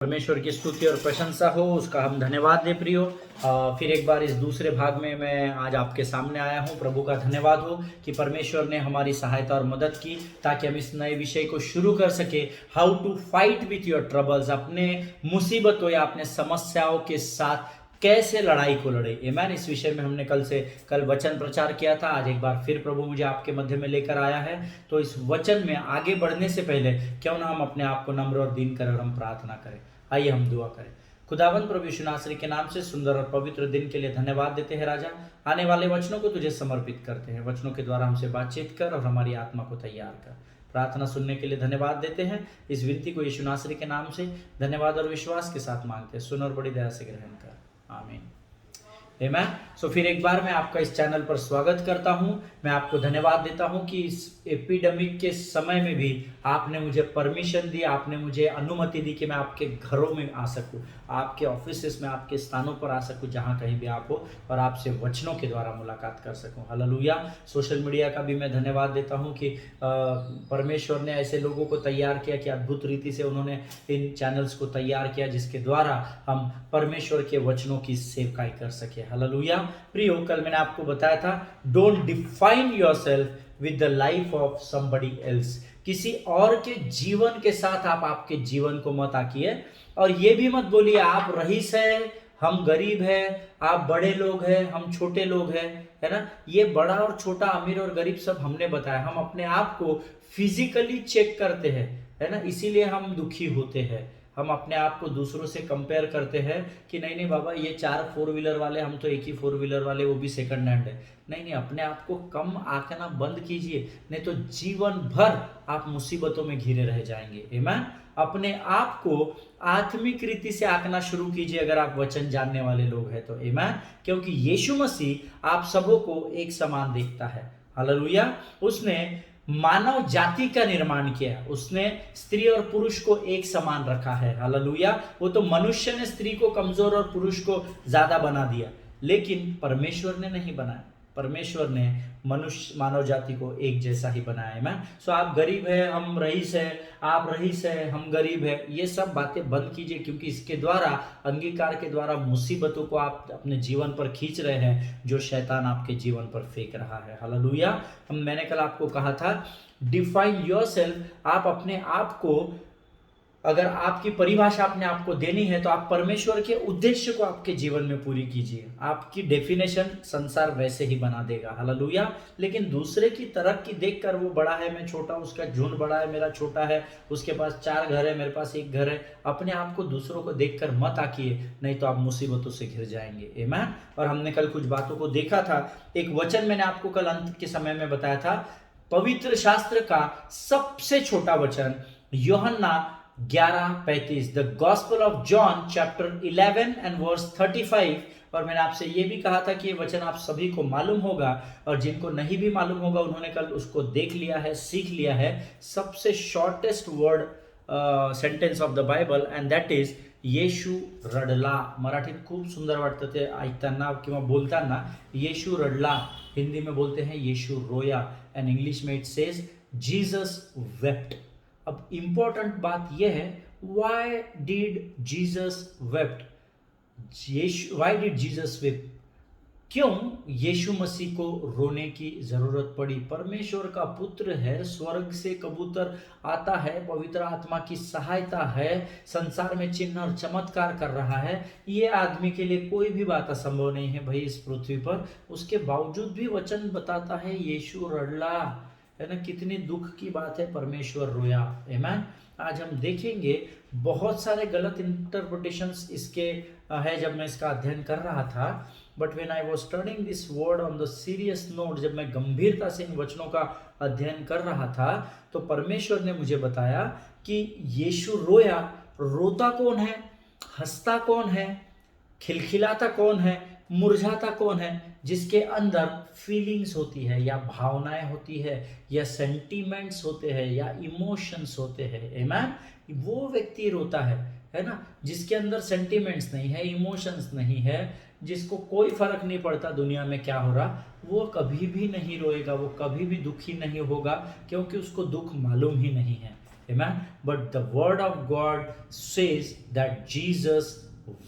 परमेश्वर की स्तुति और प्रशंसा हो, उसका हम धन्यवाद दे प्रियो। फिर एक बार इस दूसरे भाग में मैं आज आपके सामने आया हूँ। प्रभु का धन्यवाद हो कि परमेश्वर ने हमारी सहायता और मदद की ताकि हम इस नए विषय को शुरू कर सके। How to fight with your troubles, अपने मुसीबतों या अपने समस्याओं के साथ कैसे लड़ाई को लड़े। आमीन। इस विषय में हमने कल वचन प्रचार किया था। आज एक बार फिर प्रभु मुझे आपके मध्य में लेकर आया है। तो इस वचन में आगे बढ़ने से पहले क्यों ना हम अपने आप को नम्र और दीन कर हम प्रार्थना करें। आइए हम दुआ करें। खुदावंद प्रभु यीशु नासरी के नाम से सुंदर और पवित्र दिन के लिए धन्यवाद देते हैं राजा। आने वाले वचनों को तुझे समर्पित करते हैं। वचनों के द्वारा हमसे बातचीत कर और हमारी आत्मा को तैयार कर। प्रार्थना सुनने के लिए धन्यवाद देते हैं। इस विनती को यीशु नासरी के नाम से धन्यवाद और विश्वास के साथ मांगते हैं। सुन और बड़ी दया से ग्रहण कर। आमीन। आमीन। सो फिर एक बार मैं आपका इस चैनल पर स्वागत करता हूं। मैं आपको धन्यवाद देता हूं कि इस एपिडेमिक के समय में भी आपने मुझे परमिशन दी, आपने मुझे अनुमति दी कि मैं आपके घरों में आ सकूं, आपके ऑफिसेस में, आपके स्थानों पर आ सकूं जहां कहीं भी आप हो, और आपसे वचनों के द्वारा मुलाकात कर सकूं। हालेलुया। सोशल मीडिया का भी मैं धन्यवाद देता हूं कि परमेश्वर ने ऐसे लोगों को तैयार किया कि अद्भुत रीति से उन्होंने इन चैनल्स को तैयार किया जिसके द्वारा हम परमेश्वर के वचनों की सेवकाई कर सके। हालेलुया। प्रियो, कल मैंने आपको बताया था, don't define yourself with the life of somebody else. किसी और के जीवन के साथ आप आपके जीवन को मत आकिए, और ये भी मत बोलिए आप रईस है, हम गरीब है, आप बड़े लोग हैं, हम छोटे लोग हैं, है ना। ये बड़ा और छोटा, अमीर और गरीब सब हमने बताया। हम अपने आप को फिजिकली चेक करते हैं, है ना, इसीलिए हम दुखी होते हैं। हम अपने आप को दूसरों से कंपेयर करते हैं कि नहीं बाबा, ये 4 4 व्हीलर वाले, हम तो एक ही 4 व्हीलर वाले, वो भी सेकंड हैंड है। नहीं, अपने आप को कम आंकना बंद कीजिए, नहीं तो जीवन भर आप मुसीबतों में घिरे रह जाएंगे। आमीन। अपने आप को आत्मिक रीति से आंकना शुरू कीजिए अगर आप वचन जानने वाले लोग हैं तो। आमीन। क्योंकि यीशु मसीह आप सबों को एक समान देखता है। हालेलुया। उसने मानव जाति का निर्माण किया, उसने स्त्री और पुरुष को एक समान रखा है। हालेलुया। वो तो मनुष्य ने स्त्री को कमजोर और पुरुष को ज्यादा बना दिया, लेकिन परमेश्वर ने नहीं बनाया। परमेश्वर ने मानव जाति को एक जैसा ही बनाया है। मैन सो आप गरीब है, हम रईस है, आप रईस है, हम गरीब है, ये सब बातें बंद कीजिए, क्योंकि इसके द्वारा, अंगीकार के द्वारा मुसीबतों को आप अपने जीवन पर खींच रहे हैं जो शैतान आपके जीवन पर फेंक रहा है। हालेलुया। मैंने कल आपको कहा था, डिफाइन योरसेल्फ। आप अपने आप को, अगर आपकी परिभाषा अपने आप को देनी है तो आप परमेश्वर के उद्देश्य को आपके जीवन में पूरी कीजिए। आपकी डेफिनेशन संसार वैसे ही बना देगा। हालेलुया। लेकिन दूसरे की तरक्की देखकर, वो बड़ा है मैं छोटा, उसका झुंड बड़ा है मेरा छोटा है, उसके पास 4 घर है मेरे पास 1 घर है, अपने आप को दूसरों को देखकर मत आकिए, नहीं तो आप मुसीबतों से घिर जाएंगे। आमीन। और हमने कल कुछ बातों को देखा था। एक वचन मैंने आपको कल अंत के समय में बताया था, पवित्र शास्त्र का सबसे छोटा वचन यूहन्ना 11:35, the gospel of John chapter 11 and verse 35। और मैंने आपसे ये भी कहा था कि ये वचन आप सभी को मालूम होगा, और जिनको नहीं भी मालूम होगा उन्होंने कल उसको देख लिया है, सीख लिया है। सबसे shortest word sentence of the Bible, and that is येशू रडला. मराठीत खूप सुंदर वाटतं ते ऐकताना किंवा बोलताना. येशू रडला, हिंदी में बोलते हैं येशू रोया, एंड इंग्लिश में इट सेज जीसस वेप्ट. अब इंपॉर्टेंट बात यह है, why did Jesus wept? Why did Jesus wept? क्यों यीशु मसीह को रोने की जरूरत पड़ी? परमेश्वर का पुत्र है, स्वर्ग से कबूतर आता है, पवित्र आत्मा की सहायता है, संसार में चिन्ह और चमत्कार कर रहा है। ये आदमी के लिए कोई भी बात असंभव नहीं है भाई इस पृथ्वी पर। उसके बावजूद भी वचन बताता है यीशु रडला, है ना। कितनी दुख की बात है, परमेश्वर रोया। आमीन। आज हम देखेंगे बहुत सारे गलत इंटरप्रिटेशंस इसके है जब मैं इसका अध्ययन कर रहा था। But when I was studying this word on the serious note, जब मैं गंभीरता से इन वचनों का अध्ययन कर रहा था, तो परमेश्वर ने मुझे बताया कि यीशु रोया। रोता कौन है? हंसता कौन है? खिलखिलाता कौन है? मुरझाता कौन है? जिसके अंदर फीलिंग्स होती है, या भावनाएं होती है, या सेंटीमेंट्स होते हैं, या इमोशंस होते हैं। आमीन। वो व्यक्ति रोता है ना, जिसके अंदर सेंटीमेंट्स नहीं है, इमोशंस नहीं है, जिसको कोई फर्क नहीं पड़ता दुनिया में क्या हो रहा, वो कभी भी नहीं रोएगा, वो कभी भी दुखी नहीं होगा, क्योंकि उसको दुख मालूम ही नहीं है। Amen. But the word of God says that Jesus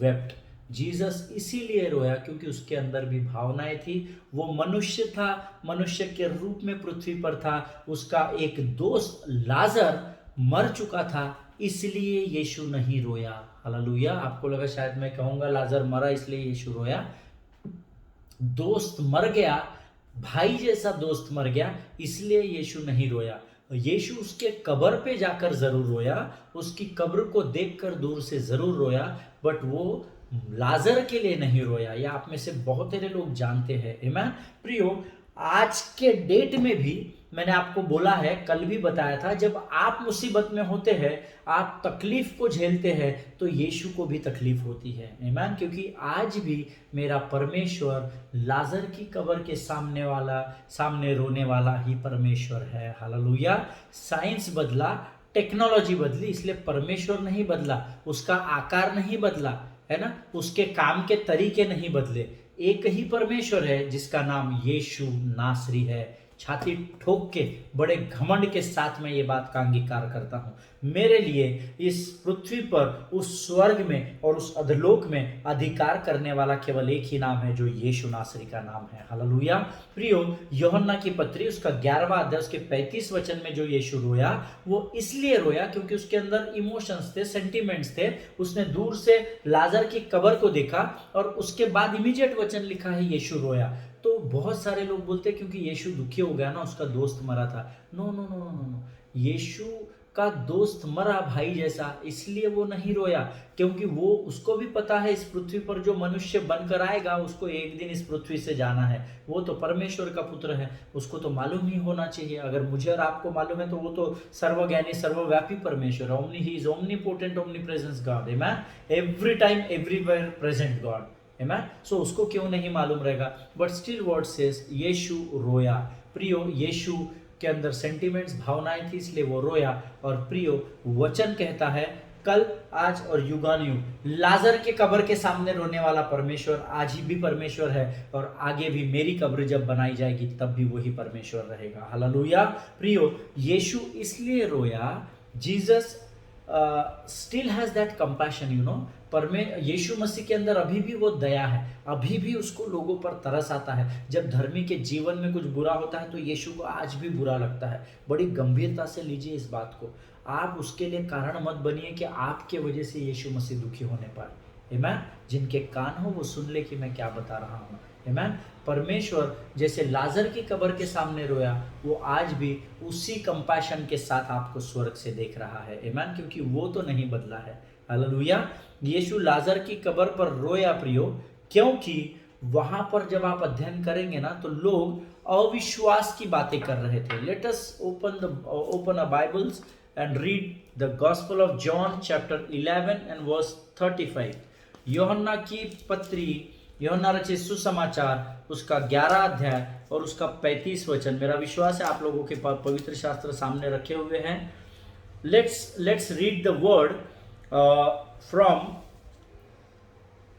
wept. Jesus इसीलिए रोया क्योंकि उसके अंदर भी भावनाएं थी। वो मनुष्य था, मनुष्य के रूप में पृथ्वी पर था। उसका एक दोस्त लाजर मर चुका था, इसलिए यीशु नहीं रोया। हालेलुया। आपको लगा शायद मैं कहूंगा लाजर मरा इसलिए यीशु रोया। दोस्त मर गया, भाई जैसा दोस्त मर गया, इसलिए यीशु नहीं रोया। यीशु उसके कब्र पे जाकर जरूर रोया, उसकी कब्र को देखकर दूर से जरूर रोया, बट वो लाजर के लिए नहीं रोया। या आप में से बहुत सारे लोग जानते हैं। आमीन प्रियो, आज के डेट में भी मैंने आपको बोला है, कल भी बताया था, जब आप मुसीबत में होते हैं, आप तकलीफ को झेलते हैं, तो यीशु को भी तकलीफ होती है। आमीन। क्योंकि आज भी मेरा परमेश्वर लाजर की कब्र के सामने रोने वाला ही परमेश्वर है। हालेलुया। साइंस बदला, टेक्नोलॉजी बदली, इसलिए परमेश्वर नहीं बदला, उसका आकार नहीं बदला, है ना, उसके काम के तरीके नहीं बदले। एक ही परमेश्वर है जिसका नाम यीशु नासरी है। छाती ठोक के बड़े घमंड के साथ मैं ये बात का अंगीकार करता हूं। मेरे लिए इस पृथ्वी पर, उस स्वर्ग में और उस अधलोक में अधिकार करने वाला केवल एक ही नाम है, जो यीशु नासरी का नाम है। हालेलुया। प्रियो, यूहन्ना की पत्री उसका 11वां अध्याय उसके 35 वचन में जो यीशु रोया, वो इसलिए रोया क्योंकि उसके अंदर इमोशंस थे, सेंटिमेंट्स थे। उसने दूर से लाजर की कब्र को देखा और उसके बाद इमीडिएट वचन लिखा है यीशु रोया। तो बहुत सारे लोग बोलते हैं क्योंकि यीशु दुखी हो गया ना, उसका दोस्त मरा था। No no no no no, Yeshu का दोस्त मरा भाई जैसा, इसलिए वो नहीं रोया, क्योंकि वो, उसको भी पता है इस पृथ्वी पर जो मनुष्य बनकर आएगा उसको एक दिन इस पृथ्वी से जाना है। वो तो परमेश्वर का पुत्र है, उसको तो मालूम ही होना चाहिए। अगर मुझे और आपको मालूम है तो वो तो सर्वज्ञानी सर्वव्यापी परमेश्वर है। He is omnipotent, omnipresence God. Amen. Every time everywhere present God. Amen. So उसको क्यों नहीं मालूम रहेगा? But still word says Yeshu रोया। प्रियो, यीशु के अंदर सेंटिमेंट्स, भावनाएं थी, इसलिए वो रोया। और प्रियो, वचन कहता है कल, आज और युगानुयुग लाजर के कब्र के सामने रोने वाला परमेश्वर आज ही भी परमेश्वर है, और आगे भी मेरी कब्र जब बनाई जाएगी तब भी वही परमेश्वर रहेगा। हालेलुया। प्रियो, यीशु इसलिए रोया, Jesus still has that compassion, you know. Yeshu Masih के अंदर अभी भी वो दया है, अभी भी उसको लोगों पर तरस आता है। जब धर्मी के जीवन में कुछ बुरा होता है तो यीशु को आज भी बुरा लगता है। बड़ी गंभीरता से लीजिए इस बात को। आप उसके लिए कारण मत बनिए कि आपके वजह से यीशु मसीह दुखी होने पाए। आमीन। जिनके कान हो वो सुन ले कि मैं क्या बता रहा हूँ। आमीन। परमेश्वर जैसे लाजर की कब्र के सामने रोया, वो आज भी उसी कंपैशन के साथ आपको स्वर्ग से देख रहा है। आमीन। क्योंकि वो तो नहीं बदला है। हालेलुया। यीशु लाजर की कब्र पर रोया प्रियो, क्योंकि वहां पर जब आप अध्ययन करेंगे ना तो लोग अविश्वास की बातें कर रहे थे। Let us open a Bibles and read the gospel of John chapter 11 and verse 35। यूहन्ना की पत्री, यूहन्ना रचित सुसमाचार उसका 11 अध्याय और उसका 35 वचन। मेरा विश्वास है आप लोगों के पास पवित्र शास्त्र सामने रखे हुए हैं। Let's read the word from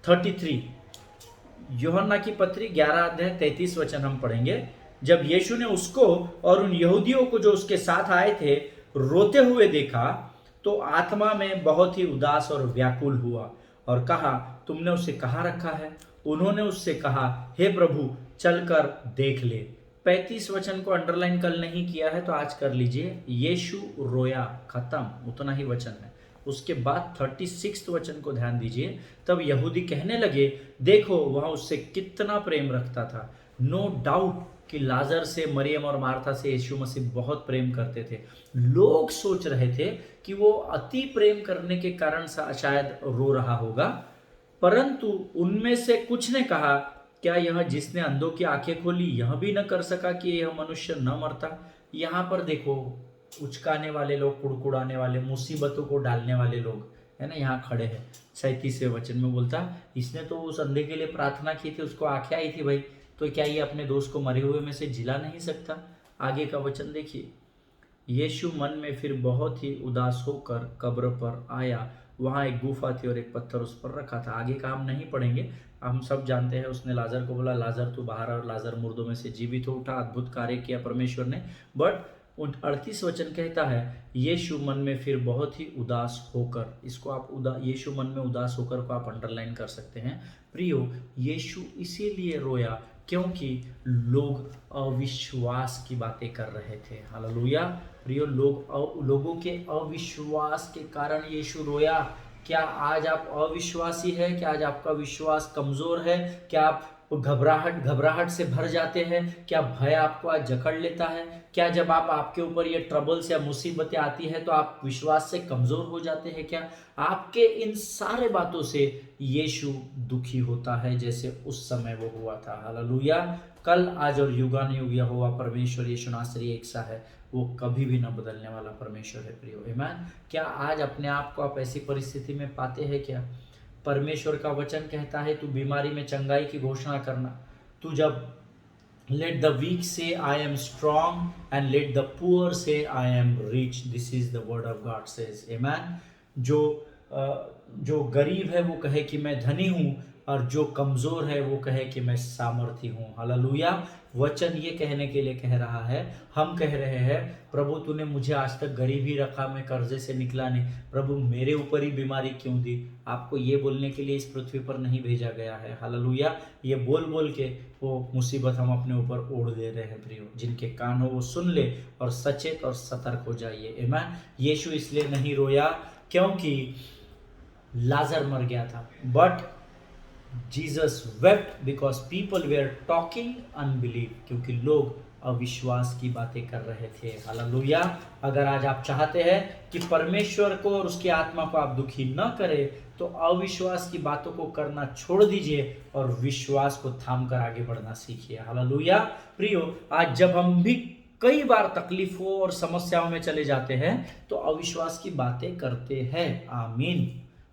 33। यूहन्ना की पत्री 11 अध्याय 33 वचन हम पढ़ेंगे। जब यीशु ने उसको और उन यहूदियों को जो उसके साथ आए थे रोते हुए देखा, तो आत्मा में बहुत ही उदास और व्याकुल हुआ और कहा, तुमने उसे कहाँ रखा है? उन्होंने उससे कहा, हे प्रभु, चलकर देख ले। 35 वचन को अंडरलाइन कल नहीं किया है तो आज कर लीजिए। यीशु रोया, खत्म, उतना ही वचन है। उसके बाद 36 वचन को ध्यान दीजिए। तब यहूदी कहने लगे, देखो वह उससे कितना प्रेम रखता था। नो डाउट कि लाजर से, मरियम और मार्था से यीशु मसीह बहुत प्रेम करते थे। लोग सोच रहे थे कि वो अति प्रेम करने के कारण शायद रो रहा होगा, परंतु उनमें से कुछ ने कहा, क्या यह जिसने अंधों की आंखें खोली यह भी न कर सका कि यह मनुष्य न मरता? यहाँ पर देखो, उचकाने वाले लोग, कुड़कुड़ाने वाले, मुसीबतों को डालने वाले लोग, है ना, यहाँ खड़े हैं। 37वें वचन में बोलता, इसने तो उस अंधे के लिए प्रार्थना की थी, उसको आंखें आई थी भाई, तो क्या ये अपने दोस्त को मरे हुए में से जिला नहीं सकता? आगे का वचन देखिए। यीशु मन में फिर बहुत ही उदास होकर कब्र पर आया। वहाँ एक गुफा थी और एक पत्थर उस पर रखा था। आगे का हम नहीं पढ़ेंगे, हम सब जानते हैं। उसने लाजर को बोला, लाजर तू बाहर, और लाजर मुर्दों में से जीवित हो उठा। अद्भुत कार्य किया परमेश्वर ने। बट 38 वचन कहता है, यीशु मन में फिर बहुत ही उदास होकर, इसको आप यीशु मन में उदास होकर को आप अंडरलाइन कर सकते हैं। प्रियो, यीशु इसीलिए रोया क्योंकि लोग अविश्वास की बातें कर रहे थे। हालेलुया। प्रियो, लोगों के अविश्वास के कारण यीशु रोया। क्या आज आप अविश्वासी है? क्या आज आपका विश्वास कमजोर है? क्या आप घबराहट से भर जाते हैं? क्या भय आपको आज जकड़ लेता है? क्या जब आपके ऊपर ये ट्रबल्स या मुसीबतें आती है तो आप विश्वास से कमजोर हो जाते हैं? क्या आपके इन सारे बातों से यीशु दुखी होता है जैसे उस समय वो हुआ था? हालेलुया। कल, आज और युगानुयुग यहोवा परमेश्वर यीशु नासरी एक सा है, वो कभी भी न बदलने वाला परमेश्वर है। प्रियो, आमीन। क्या आज अपने आप को आप ऐसी परिस्थिति में पाते हैं? क्या परमेश्वर का वचन कहता है, तू बीमारी में चंगाई की घोषणा करना। तू जब late the weak say I am strong and let the poor say I am rich, this is the word of God says, amen. जो गरीब है वो कहे कि मैं धनी हूँ, और जो कमजोर है वो कहे कि मैं सामर्थी हूँ। हालेलुया। वचन ये कहने के लिए कह रहा है, हम कह रहे हैं, प्रभु तूने मुझे आज तक गरीब ही रखा, मैं कर्जे से निकला नहीं, प्रभु मेरे ऊपर ही बीमारी क्यों दी? आपको ये बोलने के लिए इस पृथ्वी पर नहीं भेजा गया है। हालेलुया। ये बोल बोल के वो मुसीबत हम अपने ऊपर ओढ़ दे रहे हैं। प्रियो, जिनके कान हो वो सुन ले और सचेत और सतर्क हो जाइए। आमीन। यीशु इसलिए नहीं रोया क्योंकि लाजर मर गया था, but Jesus wept because people were talking unbelief, क्योंकि लोग अविश्वास की बातें कर रहे थे। हालेलुया। अगर आज आप चाहते हैं कि परमेश्वर को और उसकी आत्मा को आप दुखी न करें, तो अविश्वास की बातों को करना छोड़ दीजिए और विश्वास को थाम कर आगे बढ़ना सीखिए। हालेलुया। प्रियो, आज जब हम भी कई बार तकलीफों और समस्याओं में चले जाते हैं तो अविश्वास की बातें करते हैं। आमीन।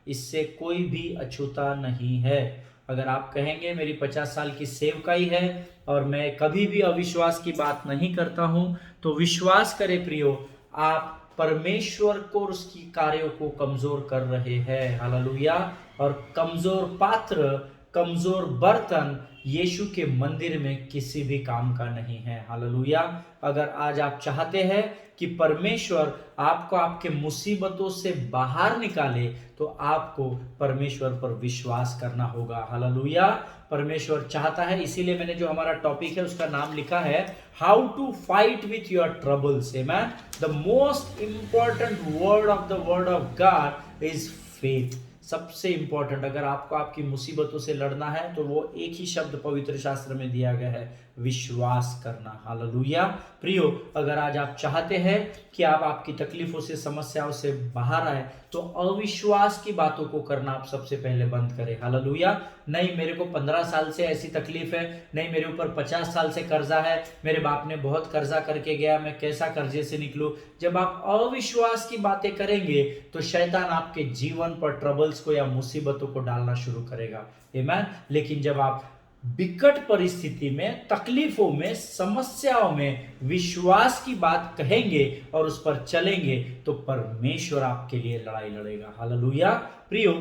इससे कोई भी अछूता नहीं है। अगर आप कहेंगे मेरी 50 साल की सेवकाई है और मैं कभी भी अविश्वास की बात नहीं करता हूं, तो विश्वास करें प्रियो, आप परमेश्वर को और उसकी कार्यों को कमजोर कर रहे हैं। हालेलुया। और कमजोर पात्र, कमजोर बर्तन यीशु के मंदिर में किसी भी काम का नहीं है। हालेलुया। अगर आज आप चाहते हैं कि परमेश्वर आपको आपके मुसीबतों से बाहर निकाले, तो आपको परमेश्वर पर विश्वास करना होगा। हालेलुया। परमेश्वर चाहता है, इसीलिए मैंने जो हमारा टॉपिक है उसका नाम लिखा है, how to fight with your troubles. Amen. The most important word of God is faith. सबसे इंपॉर्टेंट, अगर आपको आपकी मुसीबतों से लड़ना है तो वो एक ही शब्द पवित्र शास्त्र में दिया गया है, विश्वास करना। हालेलुया। प्रियो, अगर आज आप चाहते हैं कि आप आपकी तकलीफों से, समस्याओं से बाहर आए, तो अविश्वास की बातों को करना आप सबसे पहले बंद करें। हालेलुया। नहीं, मेरे को 15 साल से ऐसी तकलीफ है, नहीं मेरे ऊपर 50 साल से कर्जा है, मेरे बाप ने बहुत कर्जा करके गया, मैं कैसा कर्जे से निकलूं। जब आप अविश्वास की बातें करेंगे तो शैतान आपके जीवन पर ट्रबल्स को या मुसीबतों को डालना शुरू करेगा। आमीन। लेकिन जब आप विकट परिस्थिति में, तकलीफों में, समस्याओं में विश्वास की बात कहेंगे और उस पर चलेंगे, तो परमेश्वर आपके लिए लड़ाई लड़ेगा। हालेलुया। प्रियो,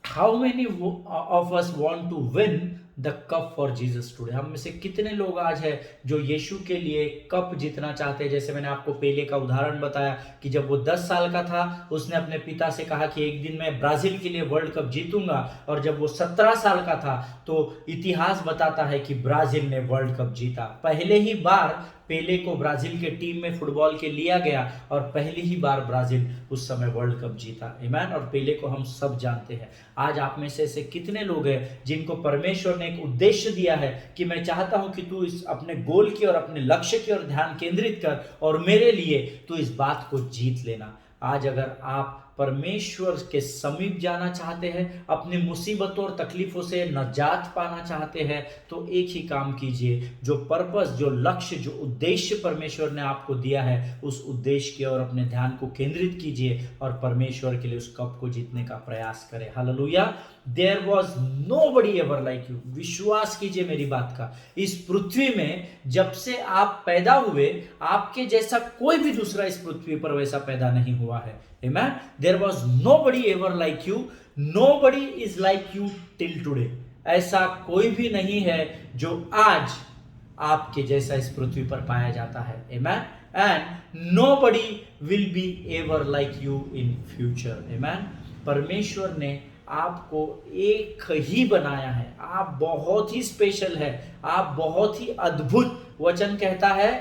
how many of us want to win the cup for Jesus today? हम में से कितने लोग आज है जो यीशु के लिए कप जीतना चाहते हैं? जैसे मैंने आपको पेले का उदाहरण बताया कि जब वो 10 साल का था, उसने अपने पिता से कहा कि एक दिन मैं ब्राजील के लिए वर्ल्ड कप जीतूंगा, और जब वो 17 साल का था तो इतिहास बताता है कि ब्राजील ने वर्ल्ड कप जीता। पहले ही बार पेले को ब्राजील के टीम में फुटबॉल के लिया गया और पहली ही बार ब्राजील उस समय वर्ल्ड कप जीता। आमीन। और पेले को हम सब जानते हैं। आज आप में से ऐसे कितने लोग हैं जिनको परमेश्वर ने एक उद्देश्य दिया है कि मैं चाहता हूं कि तू इस अपने गोल की और अपने लक्ष्य की ओर ध्यान केंद्रित कर और मेरे लिए तू इस बात को जीत लेना। आज अगर आप परमेश्वर के समीप जाना चाहते हैं, अपनी मुसीबतों और तकलीफों से नजात पाना चाहते हैं, तो एक ही काम कीजिए, जो पर्पस, जो लक्ष्य, जो उद्देश्य परमेश्वर ने आपको दिया है, उस उद्देश्य की ओर अपने ध्यान को केंद्रित कीजिए और परमेश्वर के लिए उस कप को जीतने का प्रयास करें। Hallelujah. There was nobody ever like you. विश्वास कीजिए मेरी बात का, इस पृथ्वी में जब से आप पैदा हुए, आपके जैसा कोई भी दूसरा इस पृथ्वी पर वैसा पैदा नहीं हुआ है। Amen? There was nobody ever like you. Nobody is like you till today. ऐसा कोई भी नहीं है जो आज आपके जैसा इस पृथ्वी पर पाया जाता है। Amen? and nobody will be ever like you in future. Amen. परमेश्वर ने आपको एक ही बनाया है, आप बहुत ही स्पेशल है, आप बहुत ही अद्भुत। वचन कहता है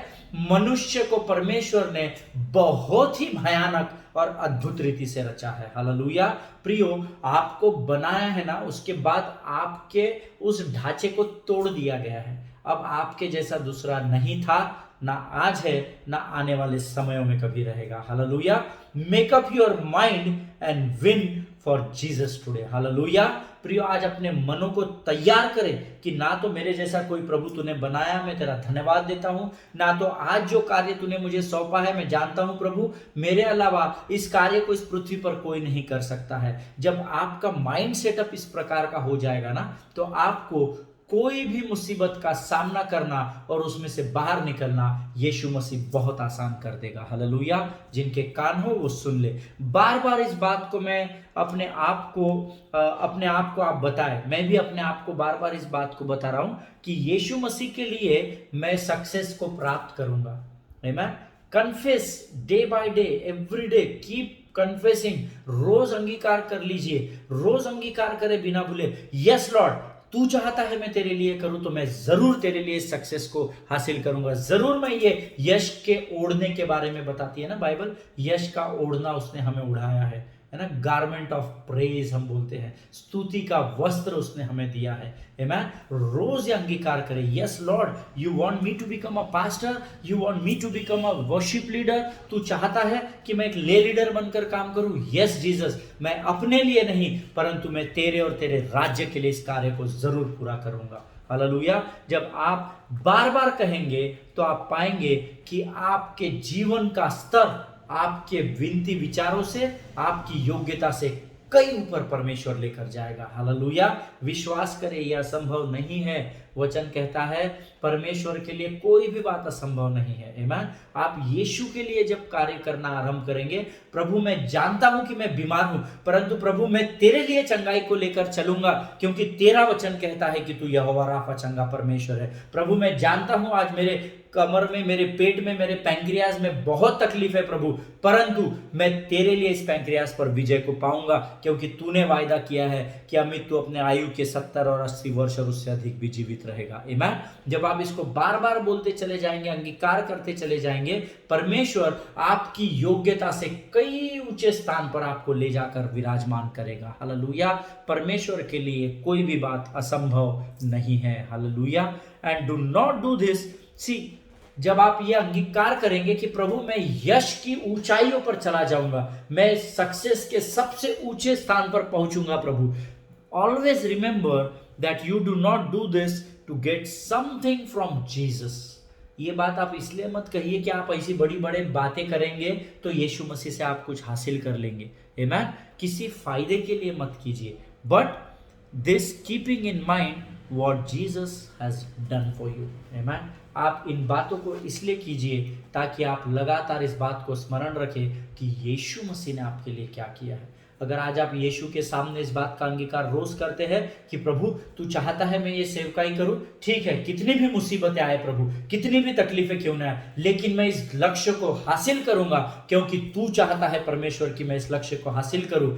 मनुष्य को परमेश्वर ने बहुत ही भयानक और अद्भुत रीति से रचा है। हालेलुया। प्रियो, आपको बनाया है ना, उसके बाद आपके उस ढांचे को तोड़ दिया गया है। अब आपके जैसा दूसरा नहीं था, ना आज है, ना आने वाले समयों में कभी रहेगा। Hallelujah. Make up your mind and win for Jesus today. Hallelujah. प्रियो, आज अपने मनों को तैयार करें कि ना तो मेरे जैसा कोई प्रभु तूने बनाया, मैं तेरा धन्यवाद देता हूं, ना तो आज जो कार्य तूने मुझे सौंपा है, मैं जानता हूं प्रभु मेरे अलावा इस कार्य को इस पृथ्वी पर कोई नहीं कर सकता है। जब आपका माइंड सेटअप इस प्रकार का हो जाएगा ना, तो आपको कोई भी मुसीबत का सामना करना और उसमें से बाहर निकलना यीशु मसीह बहुत आसान कर देगा। हालेलुया। जिनके कान हो वो सुन ले। बार बार इस बात को मैं अपने आप को आप बताएं, मैं भी अपने आप को बार बार इस बात को बता रहा हूं कि यीशु मसीह के लिए मैं सक्सेस को प्राप्त करूंगा। Amen. Confess day by day, every day, keep confessing. रोज अंगीकार कर लीजिए, रोज अंगीकार करे बिना भूले, यस लॉर्ड, तू चाहता है मैं तेरे लिए करूं तो मैं जरूर तेरे लिए सक्सेस को हासिल करूंगा। जरूर मैं ये यश के ओढ़ने के बारे में बताती है ना बाइबल, यश का ओढ़ना उसने हमें उड़ाया है ना। गारमेंट ऑफ प्रेज हम बोलते हैं, स्तुति का वस्त्र उसने हमें दिया है। आमीन। रोज ये अंगीकार करें, yes Lord, you want me to become a pastor, you want me to become a worship leader. तू चाहता है कि मैं एक ले लीडर बनकर काम करूं। यस जीसस, मैं अपने लिए नहीं परंतु मैं तेरे और तेरे राज्य के लिए इस कार्य को जरूर पूरा करूंगा। हालेलुया। जब आप बार बार कहेंगे तो आप पाएंगे कि आपके जीवन का स्तर आपके विनती विचारों से, आपकी योग्यता से कई ऊपर परमेश्वर लेकर जाएगा। हालेलुया। विश्वास करें, यह असंभव नहीं है। वचन कहता है परमेश्वर के लिए कोई भी बात असंभव नहीं है। आमीन। आप यीशु के लिए जब कार्य करना आरंभ करेंगे, प्रभु मैं जानता हूं कि मैं बीमार हूं, परंतु प्रभु मैं तेरे लिए चंगाई को लेकर चलूंगा, क्योंकि तेरा वचन कहता है कि तू यहोवा राफा चंगा परमेश्वर है। प्रभु मैं जानता हूं आज मेरे कमर में, मेरे पेट में, मेरे पैंक्रियाज में बहुत तकलीफ है प्रभु, परंतु मैं तेरे लिए इस पैंक्रियाज पर विजय को पाऊंगा, क्योंकि तूने वायदा किया है कि अमित तू अपने आयु के 70 और 80 वर्ष और उससे अधिक भी जीवित रहेगा। आमीन। जब आप इसको बार बार बोलते चले जाएंगे, अंगीकार करते चले जाएंगे, परमेश्वर आपकी योग्यता से कई ऊंचे स्थान पर आपको ले जाकर विराजमान करेगा। हालेलुया। परमेश्वर के लिए कोई भी बात असंभव नहीं है। Hallelujah. And do not do this, see, जब आप ये अंगीकार करेंगे कि प्रभु मैं यश की ऊंचाइयों पर चला जाऊंगा, मैं सक्सेस के सबसे ऊंचे स्थान पर पहुंचूंगा प्रभु, always remember that you do not do this to get something from Jesus. ये बात आप इसलिए मत कहिए कि आप ऐसी बड़ी बड़ी बातें करेंगे तो यीशु मसीह से आप कुछ हासिल कर लेंगे। आमीन। किसी फायदे के लिए मत कीजिए, but this keeping in mind what Jesus has done for you. आमीन। आप इन बातों को इसलिए कीजिए ताकि आप लगातार इस बात को स्मरण रखें कि यीशु मसीह ने आपके लिए क्या किया है। अगर आज आप यीशु के सामने इस बात का अंगीकार रोज करते हैं कि प्रभु तू चाहता है मैं ये सेवकाई करूं, ठीक है, कितनी भी मुसीबतें आए प्रभु, कितनी भी तकलीफें क्यों ना आए, लेकिन मैं इस लक्ष्य को हासिल करूंगा क्योंकि तू चाहता है परमेश्वर कि मैं इस लक्ष्य को हासिल करूं।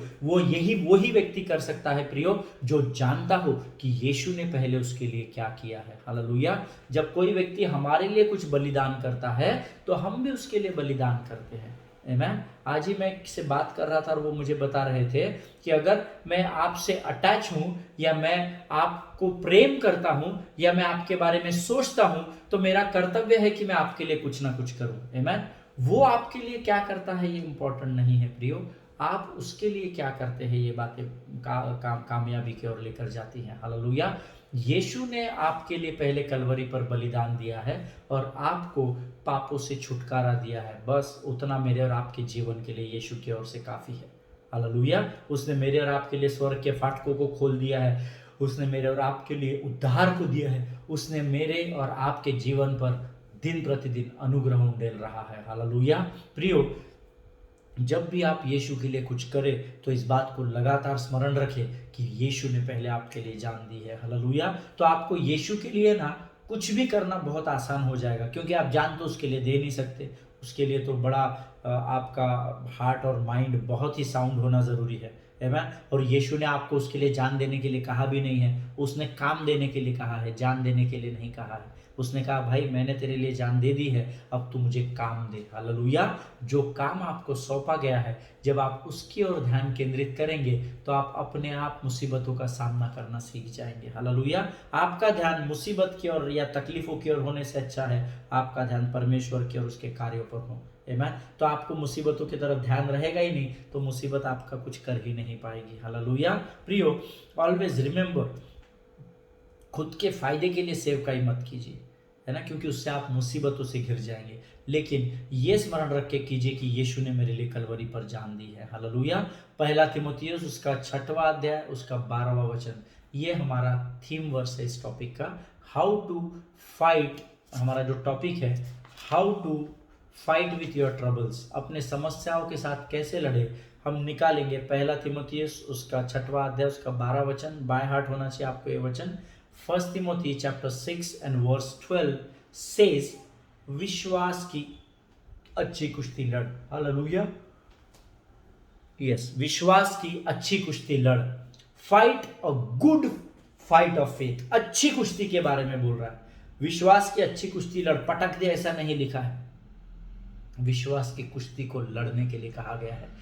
वही व्यक्ति कर सकता है प्रियो जो जानता हो कि यीशु ने पहले उसके लिए क्या किया है। हालेलुया। जब कोई व्यक्ति हमारे लिए कुछ बलिदान करता है तो हम भी उसके लिए बलिदान करते हैं। आमीन। आज ही मैं किसी से बात कर रहा था और वो मुझे बता रहे थे कि अगर मैं आपसे अटैच हूं या मैं आपको प्रेम करता हूं या मैं आपके बारे में सोचता हूं तो मेरा कर्तव्य है कि मैं आपके लिए कुछ ना कुछ करूं। आमीन। वो आपके लिए क्या करता है ये इंपॉर्टेंट नहीं है प्रियो, आप उसके लिए क्या करते हैं, ये बातें कामयाबी की ओर लेकर जाती हैं। हालेलुया। यीशु ने आपके लिए पहले कलवरी पर बलिदान दिया है और आपको पापों से छुटकारा दिया है। बस उतना मेरे और आपके जीवन के लिए यीशु की ओर से काफी है। हालेलुया। उसने मेरे और आपके लिए स्वर्ग के फाटकों को खोल दिया है, उसने मेरे और आपके लिए उद्धार को दिया है, उसने मेरे और आपके जीवन पर दिन प्रतिदिन अनुग्रह उंडेल रहा है। हालेलुया। प्रियो, जब भी आप यीशु के लिए कुछ करें तो इस बात को लगातार स्मरण रखें कि यीशु ने पहले आपके लिए जान दी है। हालेलुया। तो आपको यीशु के लिए ना कुछ भी करना बहुत आसान हो जाएगा, क्योंकि आप जान तो उसके लिए दे नहीं सकते, उसके लिए तो बड़ा आपका हार्ट और माइंड बहुत ही साउंड होना ज़रूरी है आमेन। और यीशु ने आपको उसके लिए जान देने के लिए कहा भी नहीं है, उसने काम देने के लिए कहा है, जान देने के लिए नहीं कहा है। उसने कहा भाई मैंने तेरे लिए जान दे दी है, अब तू मुझे काम दे। हालेलुया। जो काम आपको सौंपा गया है, जब आप उसकी ओर ध्यान केंद्रित करेंगे तो आप अपने आप मुसीबतों का सामना करना सीख जाएंगे। हालेलुया। आपका ध्यान मुसीबत की ओर या तकलीफों की ओर होने से अच्छा है आपका ध्यान परमेश्वर की ओर उसके कार्यों पर हो। आमीन। तो आपको मुसीबतों की तरफ ध्यान रहेगा ही नहीं तो मुसीबत आपका कुछ कर ही नहीं पाएगी। हालेलुया। प्रियो, ऑलवेज रिमेंबर, खुद के फायदे के लिए सेवकाई मत कीजिए, है ना, क्योंकि उससे आप मुसीबतों से घिर जाएंगे। लेकिन ये स्मरण रख के कीजिए कि यीशु ने मेरे लिए कलवरी पर जान दी है। हालेलुया। पहला तीमुथियुस उसका 6वां अध्याय उसका 12वां वचन, ये हमारा थीम वर्स है इस टॉपिक का। हाउ टू फाइट, हमारा जो टॉपिक है how to fight with your troubles, अपने समस्याओं के साथ कैसे लड़े, हम निकालेंगे। पहला तीमुथियुस उसका 6वां अध्याय उसका 12 वचन, बाय हार्ट होना चाहिए आपको ये वचन। First Timothy chapter 6 and verse 12 says, विश्वास की अच्छी कुश्ती लड़। हालेलुया। यस, विश्वास की अच्छी कुश्ती लड़, fight a good fight of faith. अच्छी कुश्ती के बारे में बोल रहा है, विश्वास की अच्छी कुश्ती लड़, पटक दे ऐसा नहीं लिखा है, विश्वास की कुश्ती को लड़ने के लिए कहा गया है।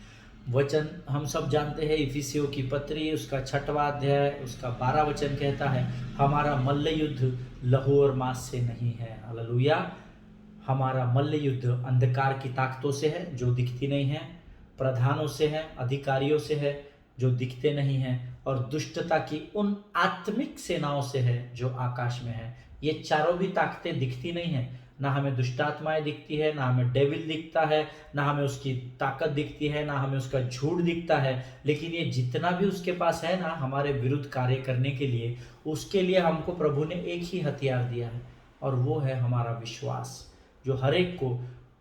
वचन हम सब जानते हैं, इफिसियों की पत्री उसका 6वां अध्याय उसका 12 वचन कहता है, हमारा मल्ल युद्ध लहू और मांस से नहीं है। हालेलुया। हमारा मल्ल युद्ध अंधकार की ताकतों से है जो दिखती नहीं है, प्रधानों से है, अधिकारियों से है जो दिखते नहीं हैं, और दुष्टता की उन आत्मिक सेनाओं से है जो आकाश में है। ये चारों भी ताकतें दिखती नहीं है, ना हमें दुष्टात्माएं दिखती है, ना हमें डेविल दिखता है, ना हमें उसकी ताकत दिखती है, ना हमें उसका झूठ दिखता है, लेकिन ये जितना भी उसके पास है ना हमारे विरुद्ध कार्य करने के लिए, उसके लिए हमको प्रभु ने एक ही हथियार दिया है, और वो है हमारा विश्वास, जो हर एक को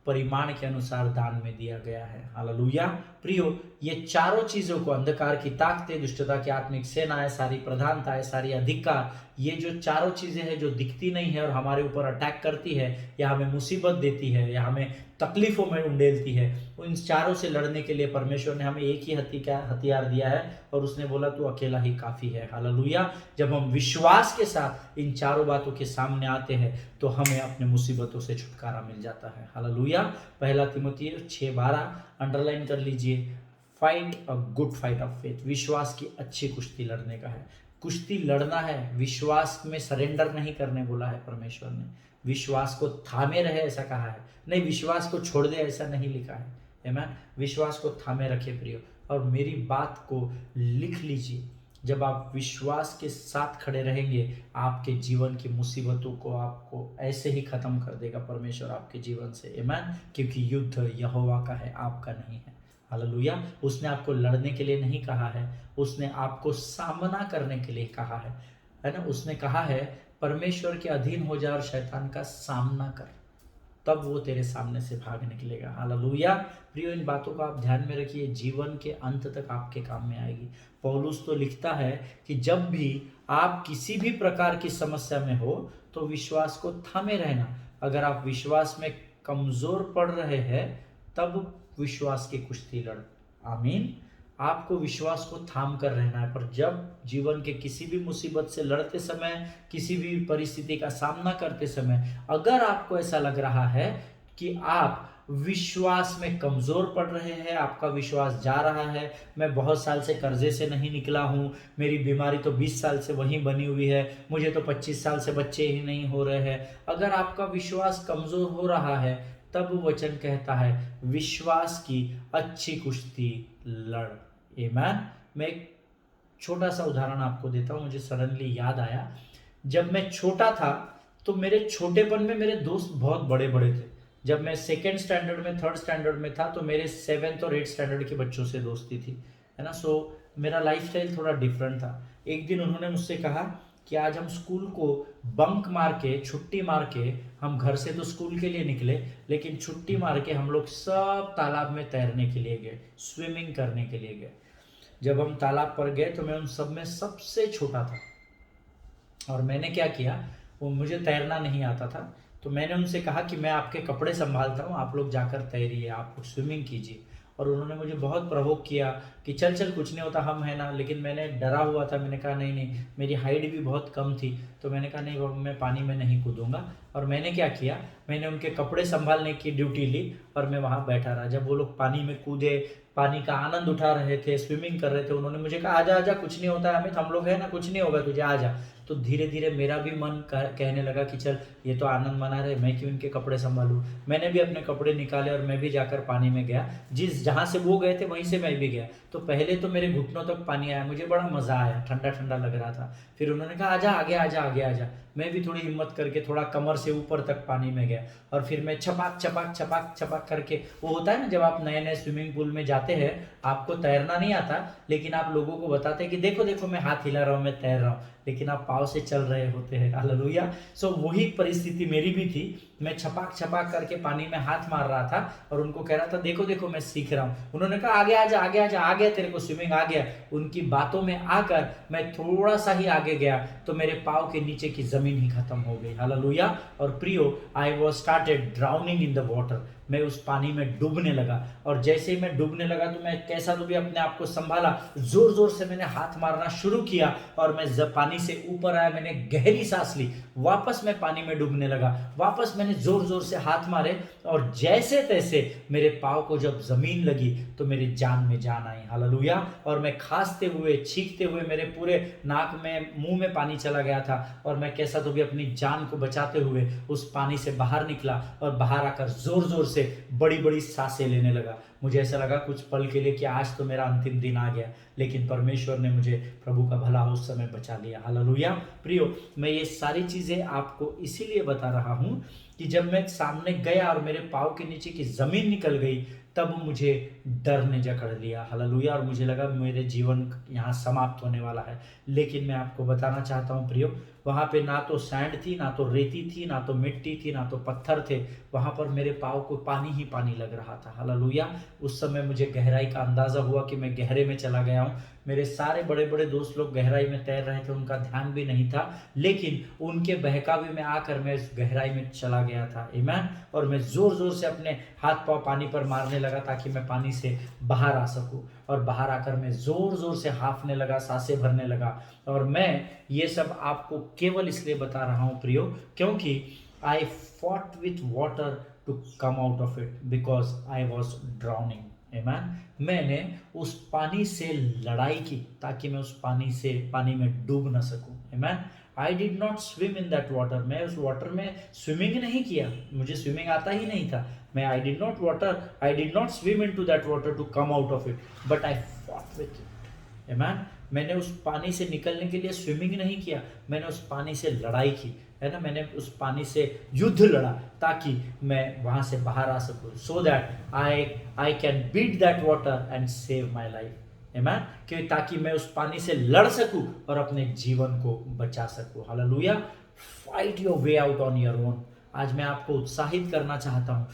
परिमाण के अनुसार दान में दिया गया है। हालेलुया। प्रियो, ये चारों चीजों को, अंधकार की ताकतें, दुष्टता की आत्मिक सेनाएं, सारी प्रधानताएं, सारी अधिकार, ये जो चारों चीजें हैं जो दिखती नहीं है और हमारे ऊपर अटैक करती है या हमें मुसीबत देती है या हमें तकलीफों में उंडेलती है, उन चारों से लड़ने के लिए परमेश्वर ने हमें एक ही हथियार दिया है, और उसने बोला तू अकेला ही काफी है। हालेलुया। जब हम विश्वास के साथ इन चारों बातों के सामने आते हैं तो हमें अपने मुसीबतों से छुटकारा मिल जाता है। हालेलुया। पहला तीमुथियुस 6:12 अंडरलाइन कर लीजिए, fight a good fight of faith, विश्वास की अच्छी कुश्ती लड़ने का है। कुश्ती लड़ना है, विश्वास में सरेंडर नहीं करने बोला है परमेश्वर ने, विश्वास को थामे रहे ऐसा कहा है, नहीं विश्वास को छोड़ दे ऐसा नहीं लिखा है। आमीन। विश्वास को थामे रखे प्रियो, और मेरी बात को लिख लीजिए, जब आप विश्वास के साथ खड़े रहेंगे आपके जीवन की मुसीबतों को आपको ऐसे ही खत्म कर देगा परमेश्वर आपके जीवन से। आमीन। क्योंकि युद्ध यहोवा का है, आपका नहीं है। हालेलुया। उसने आपको लड़ने के लिए नहीं कहा है, उसने आपको सामना करने के लिए कहा है ना। उसने कहा है परमेश्वर के अधीन हो जा और शैतान का सामना कर, तब वो तेरे सामने से भाग निकलेगा। हालेलुया। प्रियो, इन बातों को आप ध्यान में रखिए, जीवन के अंत तक आपके काम में आएगी। पौलुस तो लिखता है कि जब भी आप किसी भी प्रकार की समस्या में हो तो विश्वास को थामे रहना। अगर आप विश्वास में कमजोर पड़ रहे हैं तब विश्वास की कुश्ती लड़। आमीन। आपको विश्वास को थाम कर रहना है, पर जब जीवन के किसी भी मुसीबत से लड़ते समय, किसी भी परिस्थिति का सामना करते समय अगर आपको ऐसा लग रहा है कि आप विश्वास में कमजोर पड़ रहे हैं, आपका विश्वास जा रहा है, मैं बहुत साल से कर्जे से नहीं निकला हूँ, मेरी बीमारी तो 20 साल से वहीं बनी हुई है, मुझे तो 25 साल से बच्चे ही नहीं हो रहे हैं, अगर आपका विश्वास कमजोर हो रहा है तब वचन कहता है विश्वास की अच्छी कुश्ती लड़। आमीन। मैं एक छोटा सा उदाहरण आपको देता हूँ, मुझे सडनली याद आया। जब मैं छोटा था तो मेरे छोटेपन में मेरे दोस्त बहुत बड़े बड़े थे। जब मैं सेकेंड स्टैंडर्ड में, थर्ड स्टैंडर्ड में था तो मेरे 7th और 8th स्टैंडर्ड के बच्चों से दोस्ती थी, है ना। सो मेरा लाइफस्टाइल थोड़ा डिफरेंट था। एक दिन उन्होंने मुझसे कहा कि आज हम स्कूल को बंक मार के, छुट्टी मार के, हम घर से तो स्कूल के लिए निकले लेकिन छुट्टी मार के हम लोग सब तालाब में तैरने के लिए गए, स्विमिंग करने के लिए गए। जब हम तालाब पर गए तो मैं उन सब में सबसे छोटा था, और मैंने क्या किया, वो मुझे तैरना नहीं आता था, तो मैंने उनसे कहा कि मैं आपके कपड़े संभालता हूँ, आप लोग जाकर तैरिए, आप स्विमिंग कीजिए। और उन्होंने मुझे बहुत प्रोवोक किया कि चल चल कुछ नहीं होता, हम है ना। लेकिन मैंने डरा हुआ था, मैंने कहा नहीं नहीं, मेरी हाइट भी बहुत कम थी, तो मैंने कहा नहीं बाबा, मैं पानी में नहीं कूदूंगा। और मैंने क्या किया, मैंने उनके कपड़े संभालने की ड्यूटी ली और मैं वहाँ बैठा रहा। जब वो लोग पानी में कूदे, पानी का आनंद उठा रहे थे, स्विमिंग कर रहे थे, उन्होंने मुझे कहा आजा आजा, कुछ नहीं होता है अमित, हम लोग है ना, कुछ नहीं होगा तुझे, आजा। तो धीरे धीरे मेरा भी मन कहने लगा कि चल ये तो आनंद मना रहे, मैं क्यों इनके कपड़े संभालूं। मैंने भी अपने कपड़े निकाले और मैं भी जाकर पानी में गया। जहाँ से वो गए थे वहीं से मैं भी गया। तो पहले तो मेरे घुटनों तक पानी आया, मुझे बड़ा मज़ा आया, ठंडा ठंडा लग रहा था। फिर उन्होंने कहा आजा आगे आजा आगे आजा। मैं भी थोड़ी हिम्मत करके थोड़ा कमर से ऊपर तक पानी में गया और फिर मैं छपाक छपाक छपाक छपाक करके, वो होता है ना जब आप नए नए स्विमिंग पूल में जाते हैं, आपको तैरना नहीं आता, लेकिन आप लोगों को बताते हैं कि देखो देखो मैं हाथ हिला रहा हूँ, मैं तैर रहा हूँ, लेकिन आप पाँव से चल रहे होते हैं। हालेलुया। सो वही परिस्थिति मेरी भी थी। मैं छपाक छपाक करके पानी में हाथ मार रहा था और उनको कह रहा था देखो देखो मैं सीख रहा हूँ। उन्होंने कहा आगे आजा आगे आजा, आ गया तेरे को स्विमिंग आ गया। उनकी बातों में आकर मैं थोड़ा सा ही आगे गया तो मेरे पाँव के नीचे की जमीन ही खत्म हो गई। हालेलुया। और प्रियो, I was started drowning in the water. मैं उस पानी में डूबने लगा और जैसे ही मैं डूबने लगा तो मैं कैसा तो भी अपने आप को संभाला, जोर जोर से मैंने हाथ मारना शुरू किया और मैं जब पानी से ऊपर आया, मैंने गहरी सांस ली, वापस मैं पानी में डूबने लगा, वापस मैंने जोर जोर से हाथ मारे और जैसे तैसे मेरे पाँव को जब जमीन लगी तो मेरी जान में जान आई। हालेलुया। और मैं खांसते हुए छींकते हुए, मेरे पूरे नाक में मुंह में पानी चला गया था और मैं कैसा तो भी अपनी जान को बचाते हुए उस पानी से बाहर निकला और बाहर आकर जोर जोर से बड़ी बड़ी सांसें लेने लगा। मुझे ऐसा लगा कुछ पल के लिए कि आज तो मेरा अंतिम दिन आ गया, लेकिन परमेश्वर ने मुझे, प्रभु का भला उस समय बचा लिया। हालेलुया। प्रियो, मैं ये सारी चीजें आपको इसीलिए बता रहा हूं कि जब मैं सामने गया और मेरे पाँव के नीचे की जमीन निकल गई, तब मुझे डर ने जकड़ लिया। हालेलुया। और मुझे लगा मेरे जीवन यहाँ समाप्त होने वाला है। लेकिन मैं आपको बताना चाहता हूँ प्रियो, वहाँ पे ना तो सैंड थी, ना तो रेती थी, ना तो मिट्टी थी, ना तो पत्थर थे। वहाँ पर मेरे पाँव को पानी ही पानी लग रहा था। हालेलुया। उस समय मुझे गहराई का अंदाज़ा हुआ कि मैं गहरे में चला गया हूँ। मेरे सारे बड़े बड़े दोस्त लोग गहराई में तैर रहे थे, उनका ध्यान भी नहीं था, लेकिन उनके बहकावे में आकर मैं इस गहराई में चला गया था। आमीन। और मैं जोर जोर से अपने हाथ पाँव पानी पर मारने लगा ताकि मैं पानी से बाहर आ सकूं। और बाहर आकर मैं जोर जोर से हांफने लगा, सांसें भरने लगा। और मैं ये सब आपको केवल इसलिए बता रहा हूँ प्रियो, क्योंकि I fought with water to come out of it because I was drowning. आमीन। मैंने उस पानी से लड़ाई की ताकि मैं उस पानी में डूब न सकूं। आमीन। आई did not swim in that water. मैं उस वाटर में स्विमिंग नहीं किया, मुझे स्विमिंग आता ही नहीं था। मैं I did not swim into that water to come out of it, but I fought with it. आमीन। मैंने उस पानी से निकलने के लिए स्विमिंग नहीं किया, मैंने उस पानी से लड़ाई की, है ना। मैंने उस पानी से युद्ध लड़ा ताकि मैं वहां से बाहर आ सकूं, so that I can beat that water and save my life. आमीन। कि ताकि मैं उस पानी से लड़ सकूं और अपने जीवन को बचा सकूं। Hallelujah. Fight your way out on your own. आज मैं आपको उत्साहित करना चाहता हूं,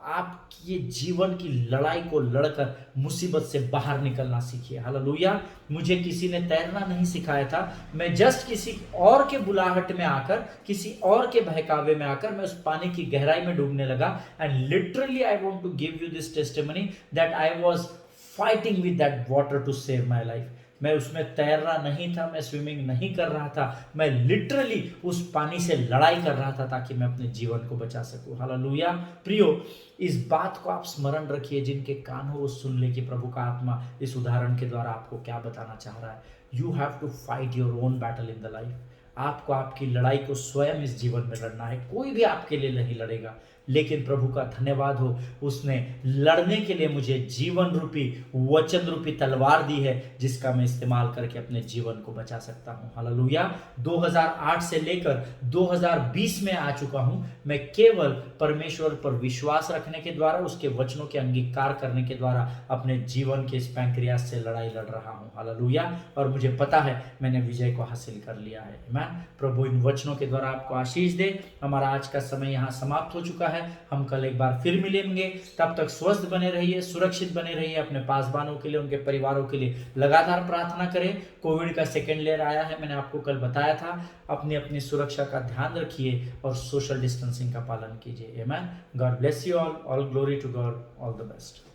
आप ये जीवन की लड़ाई को लड़कर मुसीबत से बाहर निकलना सीखिए। हालेलुया। मुझे किसी ने तैरना नहीं सिखाया था, मैं जस्ट किसी और के बुलाहट में आकर, किसी और के बहकावे में आकर मैं उस पानी की गहराई में डूबने लगा। And literally I want to give you this testimony that I was fighting with that water to save my life. मैं उसमें तैर रहा नहीं था, मैं स्विमिंग नहीं कर रहा था, मैं लिटरली उस पानी से लड़ाई कर रहा था ताकि मैं अपने जीवन को बचा सकूं। हालेलुया। प्रियो, इस बात को आप स्मरण रखिए, जिनके कान हो वो सुन ले कि प्रभु का आत्मा इस उदाहरण के द्वारा आपको क्या बताना चाह रहा है। You have to fight your own battle in the life. आपको आपकी लड़ाई को स्वयं इस जीवन में लड़ना है, कोई भी आपके लिए नहीं लड़ेगा। लेकिन प्रभु का धन्यवाद हो, उसने लड़ने के लिए मुझे जीवन रूपी, वचन रूपी तलवार दी है, जिसका मैं इस्तेमाल करके अपने जीवन को बचा सकता हूं। हालेलुया। 2008 से लेकर 2020 में आ चुका हूं। मैं केवल परमेश्वर पर विश्वास रखने के द्वारा, उसके वचनों के अंगीकार करने के द्वारा अपने जीवन के इस पैंक्रियास से लड़ाई लड़ रहा हूं। हालेलुया। और मुझे पता है मैंने विजय को हासिल कर लिया है। आमीन। प्रभु इन वचनों के द्वारा आपको आशीष दे। हमारा आज का समय यहाँ समाप्त हो चुका है। है। हम कल एक बार फिर मिलेंगे, तब तक स्वस्थ बने रहिए, सुरक्षित बने रहिए, अपने पासवानों के लिए, उनके परिवारों के लिए लगातार प्रार्थना करें। कोविड का सेकेंड लेयर आया है, मैंने आपको कल बताया था। अपनी अपनी सुरक्षा का ध्यान रखिए और सोशल डिस्टेंसिंग का पालन कीजिए। आमीन। God bless you all glory to God, all the best.